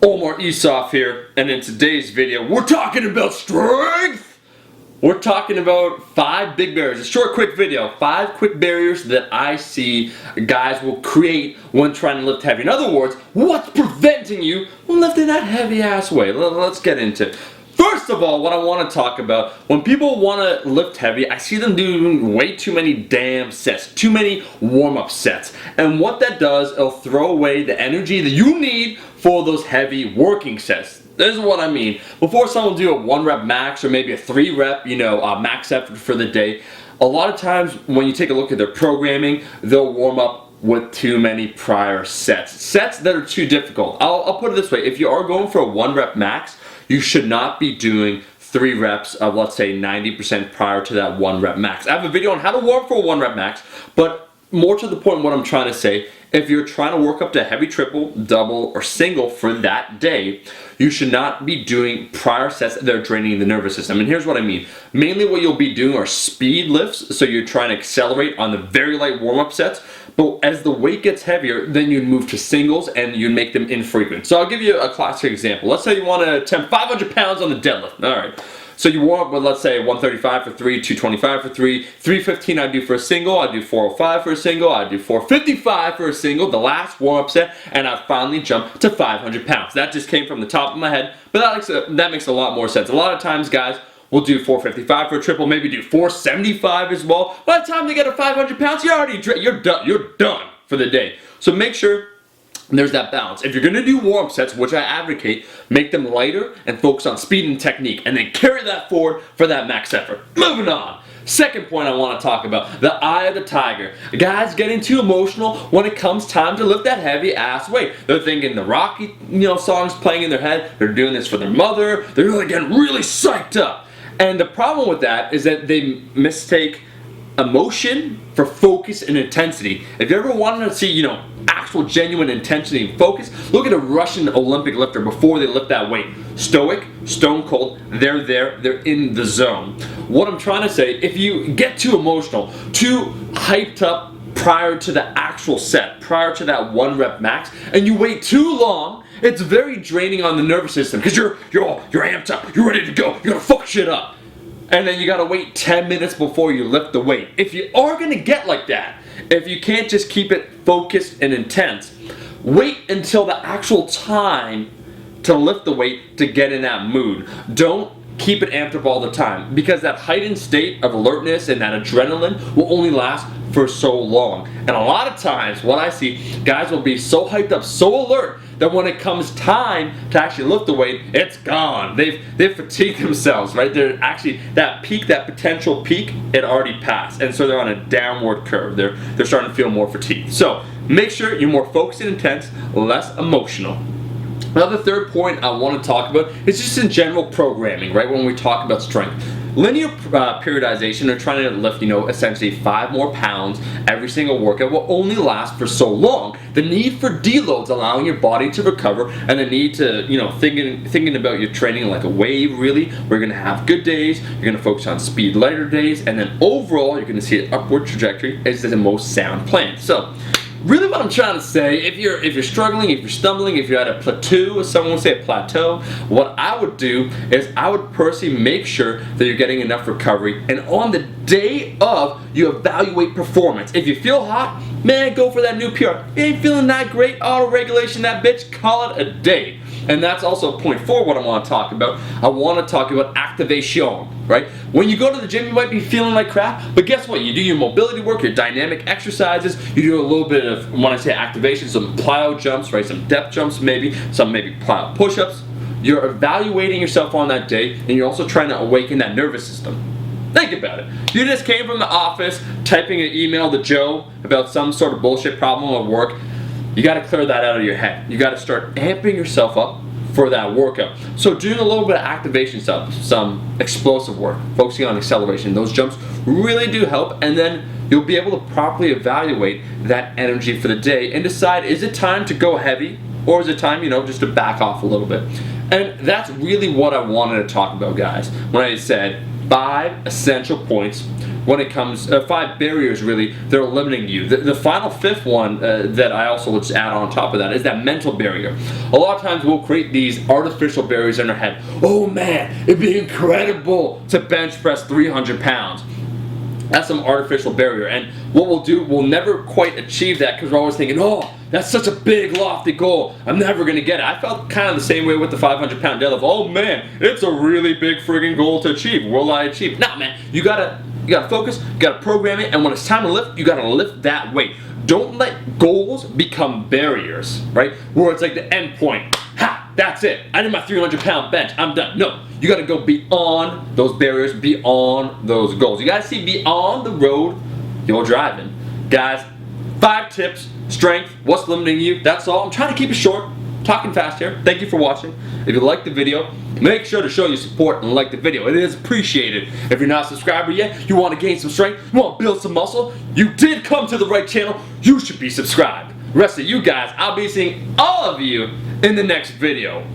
Omar Esoff here, and in today's video, we're talking about strength! We're talking about 5 big barriers. A short, quick video. 5 quick barriers that I see guys will create when trying to lift heavy. In other words, what's preventing you from lifting that heavy ass weight? Let's get into it. First of all, what I want to talk about, when people want to lift heavy, I see them doing way too many damn sets, too many warm-up sets. And what that does, it'll throw away the energy that you need for those heavy working sets. This is what I mean. Before someone will do a 1 rep max or maybe a 3 rep, max effort for the day, a lot of times when you take a look at their programming, they'll warm up with too many prior sets. Sets that are too difficult. I'll put it this way, if you are going for a 1 rep max, you should not be doing 3 reps of, let's say, 90% prior to that 1 rep max. I have a video on how to warm for a 1 rep max, but more to the point, what I'm trying to say, if you're trying to work up to heavy triple, double, or single for that day, you should not be doing prior sets that are draining the nervous system. And here's what I mean. Mainly what you'll be doing are speed lifts, so you're trying to accelerate on the very light warm-up sets, but as the weight gets heavier, then you move to singles and you make them infrequent. So I'll give you a classic example. Let's say you want to attempt 500 pounds on the deadlift. All right. So you warm up with, let's say, 135 for 3, 225 for 3, 315 I do for a single, I do 405 for a single, I do 455 for a single, the last warm-up set, and I finally jump to 500 pounds. That just came from the top of my head, but that makes a lot more sense. A lot of times, guys, we'll do 455 for a triple, maybe do 475 as well. By the time they get to 500 pounds, you're done for the day. So make sure there's that balance. If you're going to do warm-up sets, which I advocate, make them lighter and focus on speed and technique, and then carry that forward for that max effort. Moving on. Second point I want to talk about, the eye of the tiger. Guys getting too emotional when it comes time to lift that heavy ass weight. They're thinking the Rocky, songs playing in their head. They're doing this for their mother. They're really getting really psyched up. And the problem with that is that they mistake emotion for focus and intensity. If you ever wanted to see, actual genuine intensity and focus, look at a Russian Olympic lifter before they lift that weight. Stoic, stone cold, they're there, they're in the zone. What I'm trying to say, if you get too emotional, too hyped up prior to the actual set, prior to that 1 rep max, and you wait too long, it's very draining on the nervous system because you're amped up, you're ready to go, you're gonna fuck shit up. And then you gotta wait 10 minutes before you lift the weight. If you are gonna get like that, if you can't just keep it focused and intense, wait until the actual time to lift the weight to get in that mood. Don't keep it amped up all the time, because that heightened state of alertness and that adrenaline will only last for so long. And a lot of times what I see, guys will be so hyped up, so alert, that when it comes time to actually lift the weight, it's gone. They've fatigued themselves, right? They're actually, that peak, that potential peak, it already passed. And so they're on a downward curve. They're starting to feel more fatigued. So make sure you're more focused and intense, less emotional. Another third point I want to talk about is just in general programming, right? When we talk about strength. Linear periodization, or trying to lift, essentially 5 more pounds every single workout, will only last for so long. The need for deloads, allowing your body to recover, and the need to, thinking about your training like a wave, really. We're going to have good days, you're going to focus on speed lighter days, and then overall, you're going to see an upward trajectory is the most sound plan. So, really what I'm trying to say, if you're struggling, if you're stumbling, if you're at a plateau, as someone would say a plateau, what I would do is I would personally make sure that you're getting enough recovery, and on the day of, you evaluate performance. If you feel hot, man, go for that new PR. You ain't feeling that great, auto-regulation that bitch, call it a day. And that's also point 4 what I want to talk about. I want to talk about activation, right? When you go to the gym, you might be feeling like crap, but guess what? You do your mobility work, your dynamic exercises, you do a little bit of, when I say activation, some plyo jumps, right? Some depth jumps maybe, some maybe plyo push-ups. You're evaluating yourself on that day, and you're also trying to awaken that nervous system. Think about it. You just came from the office, typing an email to Joe about some sort of bullshit problem at work. You got to clear that out of your head. You got to start amping yourself up for that workout. So doing a little bit of activation stuff, some explosive work, focusing on acceleration, those jumps really do help, and then you'll be able to properly evaluate that energy for the day and decide, is it time to go heavy, or is it time, just to back off a little bit? And that's really what I wanted to talk about, guys, when I said 5 essential points when it comes, 5 barriers really, that are limiting you. The final 5th one that I also will just add on top of that is that mental barrier. A lot of times we'll create these artificial barriers in our head. Oh man, it'd be incredible to bench press 300 pounds. That's some artificial barrier, and what we'll do, we'll never quite achieve that because we're always thinking, oh, that's such a big lofty goal, I'm never going to get it. I felt kind of the same way with the 500 pound deadlift. Oh man, it's a really big friggin' goal to achieve. Will I achieve? Nah man, you gotta focus, you gotta program it, and when it's time to lift, you gotta lift that weight. Don't let goals become barriers, right? Where it's like the end point. Ha! That's it. I did my 300 pound bench. I'm done. No. You got to go beyond those barriers, beyond those goals. You got to see beyond the road you're driving. Guys, 5 tips, strength, what's limiting you, that's all. I'm trying to keep it short, talking fast here. Thank you for watching. If you liked the video, make sure to show your support and like the video. It is appreciated. If you're not a subscriber yet, you want to gain some strength, you want to build some muscle, you did come to the right channel, you should be subscribed. The rest of you guys, I'll be seeing all of you in the next video.